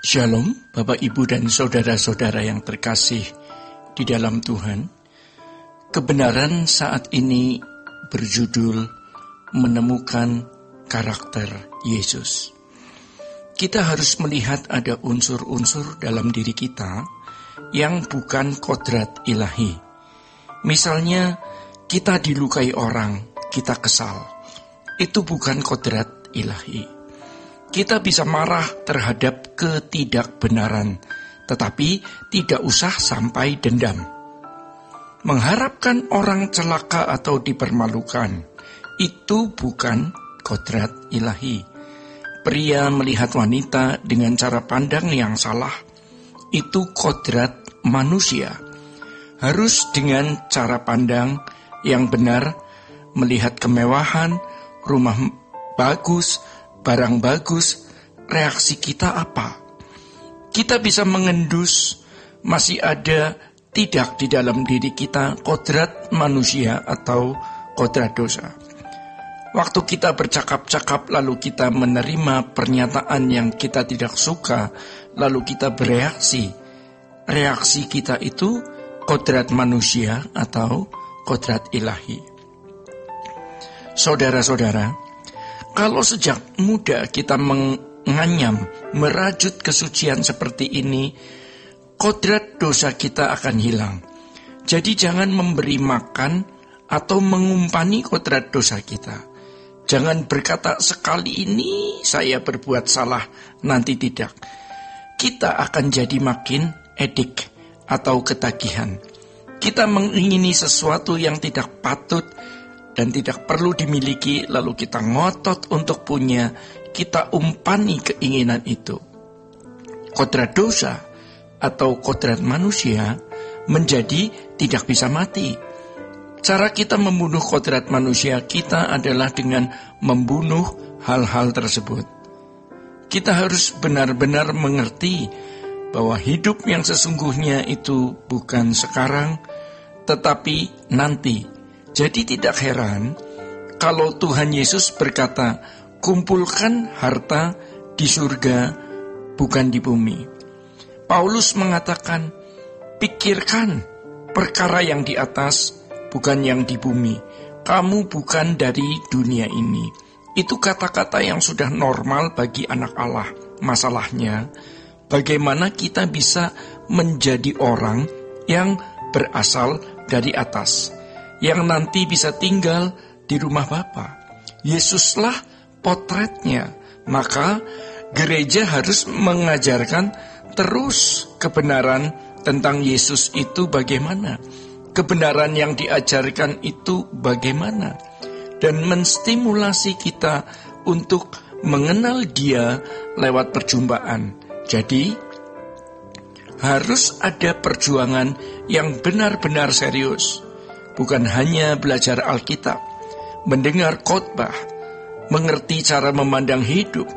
Shalom, Bapak, Ibu, dan saudara-saudara yang terkasih di dalam Tuhan. Kebenaran saat ini berjudul Menemukan Karakter Yesus. Kita harus melihat ada unsur-unsur dalam diri kita yang bukan kodrat ilahi. Misalnya, kita dilukai orang, kita kesal. Itu bukan kodrat ilahi. Kita bisa marah terhadap ketidakbenaran, tetapi tidak usah sampai dendam. Mengharapkan orang celaka atau dipermalukan, itu bukan kodrat ilahi. Pria melihat wanita dengan cara pandang yang salah, itu kodrat manusia. Harus dengan cara pandang yang benar, melihat kemewahan, rumah bagus, barang bagus, reaksi kita apa? Kita bisa mengendus, masih ada tidak di dalam diri kita kodrat manusia atau kodrat dosa. Waktu kita bercakap-cakap lalu kita menerima pernyataan yang kita tidak suka, lalu kita bereaksi. Reaksi kita itu kodrat manusia atau kodrat ilahi. Saudara-saudara, kalau sejak muda kita menganyam, merajut kesucian seperti ini, kodrat dosa kita akan hilang. Jadi jangan memberi makan atau mengumpani kodrat dosa kita. Jangan berkata sekali ini saya berbuat salah, nanti tidak. Kita akan jadi makin edik atau ketagihan. Kita mengingini sesuatu yang tidak patut dan tidak perlu dimiliki, lalu kita ngotot untuk punya, kita umpani keinginan itu. Kodrat dosa atau kodrat manusia menjadi tidak bisa mati. Cara kita membunuh kodrat manusia kita adalah dengan membunuh hal-hal tersebut. Kita harus benar-benar mengerti bahwa hidup yang sesungguhnya itu bukan sekarang, tetapi nanti. Jadi tidak heran kalau Tuhan Yesus berkata, kumpulkan harta di surga, bukan di bumi. Paulus mengatakan, pikirkan perkara yang di atas, bukan yang di bumi. Kamu bukan dari dunia ini. Itu kata-kata yang sudah normal bagi anak Allah. Masalahnya, bagaimana kita bisa menjadi orang yang berasal dari atas, yang nanti bisa tinggal di rumah Bapa. Yesuslah potretnya. Maka gereja harus mengajarkan terus kebenaran tentang Yesus itu bagaimana. Kebenaran yang diajarkan itu bagaimana. Dan menstimulasi kita untuk mengenal Dia lewat perjumpaan. Jadi harus ada perjuangan yang benar-benar serius. Bukan hanya belajar Alkitab, mendengar khotbah, mengerti cara memandang hidup.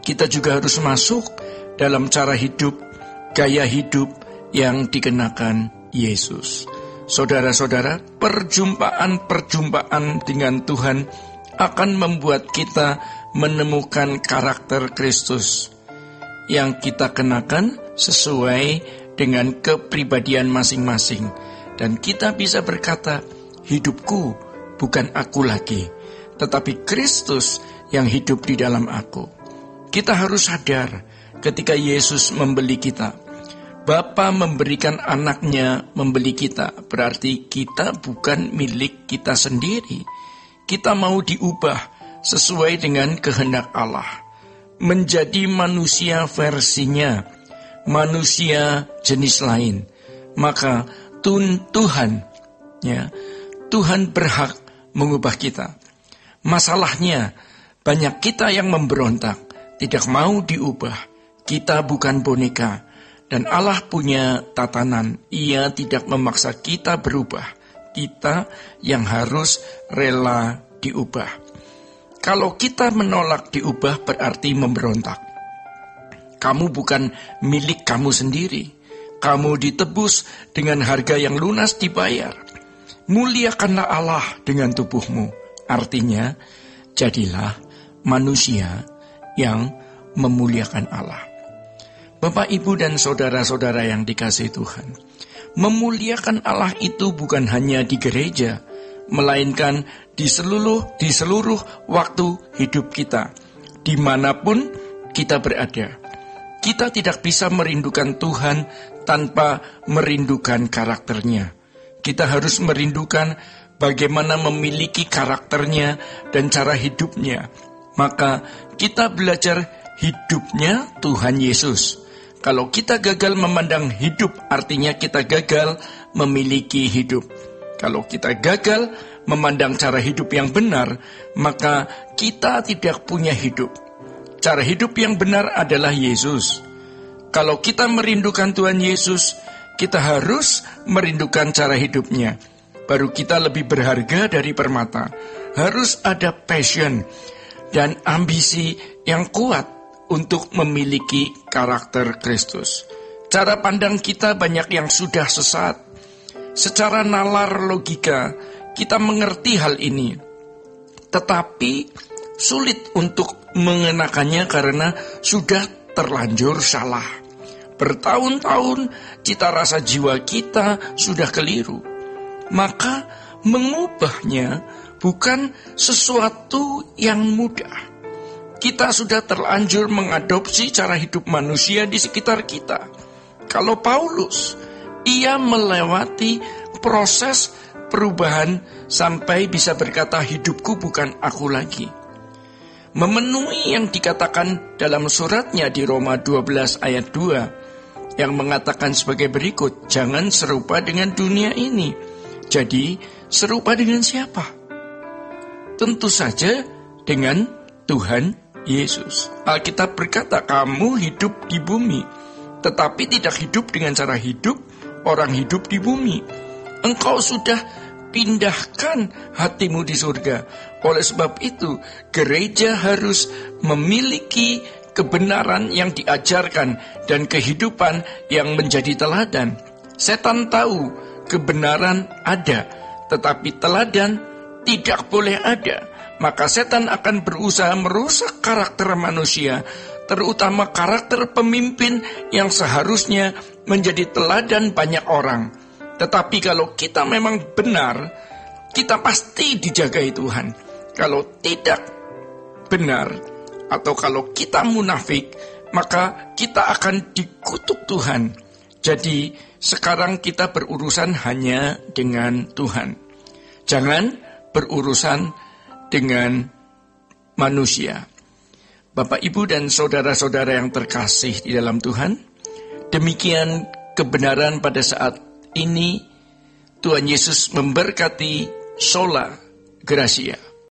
Kita juga harus masuk dalam cara hidup, gaya hidup yang dikenakan Yesus. Saudara-saudara, perjumpaan-perjumpaan dengan Tuhan akan membuat kita menemukan karakter Kristus yang kita kenakan sesuai dengan kepribadian masing-masing. Dan kita bisa berkata, hidupku bukan aku lagi, tetapi Kristus yang hidup di dalam aku. Kita harus sadar ketika Yesus membeli kita. Bapa memberikan anaknya membeli kita, berarti kita bukan milik kita sendiri. Kita mau diubah sesuai dengan kehendak Allah. Menjadi manusia versinya, manusia jenis lain. Maka Tuhan berhak mengubah kita. Masalahnya, banyak kita yang memberontak, tidak mau diubah. Kita bukan boneka, dan Allah punya tatanan. Ia tidak memaksa kita berubah. Kita yang harus rela diubah. Kalau kita menolak diubah berarti memberontak. Kamu bukan milik kamu sendiri. Kamu ditebus dengan harga yang lunas dibayar. Muliakanlah Allah dengan tubuhmu. Artinya, jadilah manusia yang memuliakan Allah. Bapak, Ibu, dan saudara-saudara yang dikasihi Tuhan, memuliakan Allah itu bukan hanya di gereja, melainkan di seluruh waktu hidup kita, dimanapun kita berada. Kita tidak bisa merindukan Tuhan tanpa merindukan karakternya. Kita harus merindukan bagaimana memiliki karakternya dan cara hidupnya. Maka kita belajar hidupnya Tuhan Yesus. Kalau kita gagal memandang hidup, artinya kita gagal memiliki hidup. Kalau kita gagal memandang cara hidup yang benar, maka kita tidak punya hidup. Cara hidup yang benar adalah Yesus. Kalau kita merindukan Tuhan Yesus, kita harus merindukan cara hidupnya. Baru kita lebih berharga dari permata. Harus ada passion dan ambisi yang kuat untuk memiliki karakter Kristus. Cara pandang kita banyak yang sudah sesat. Secara nalar logika, kita mengerti hal ini. Tetapi sulit untuk mengenakannya karena sudah terlanjur salah. Bertahun-tahun cita rasa jiwa kita sudah keliru. Maka mengubahnya bukan sesuatu yang mudah. Kita sudah terlanjur mengadopsi cara hidup manusia di sekitar kita. Kalau Paulus, ia melewati proses perubahan sampai bisa berkata, hidupku bukan aku lagi. Memenuhi yang dikatakan dalam suratnya di Roma 12 ayat 2, yang mengatakan sebagai berikut, jangan serupa dengan dunia ini. Jadi, serupa dengan siapa? Tentu saja dengan Tuhan Yesus. Alkitab berkata, kamu hidup di bumi, tetapi tidak hidup dengan cara hidup orang hidup di bumi. Engkau sudah pindahkan hatimu di surga. Oleh sebab itu, gereja harus memiliki kebenaran yang diajarkan dan kehidupan yang menjadi teladan. Setan tahu kebenaran ada, tetapi teladan tidak boleh ada. Maka setan akan berusaha merusak karakter manusia, terutama karakter pemimpin yang seharusnya menjadi teladan banyak orang. Tetapi kalau kita memang benar, kita pasti dijagai Tuhan. Kalau tidak benar, atau kalau kita munafik, maka kita akan dikutuk Tuhan. Jadi sekarang kita berurusan hanya dengan Tuhan. Jangan berurusan dengan manusia. Bapak, Ibu, dan saudara-saudara yang terkasih di dalam Tuhan, demikian kebenaran pada saat ini. Tuhan Yesus memberkati. Sola Gracia.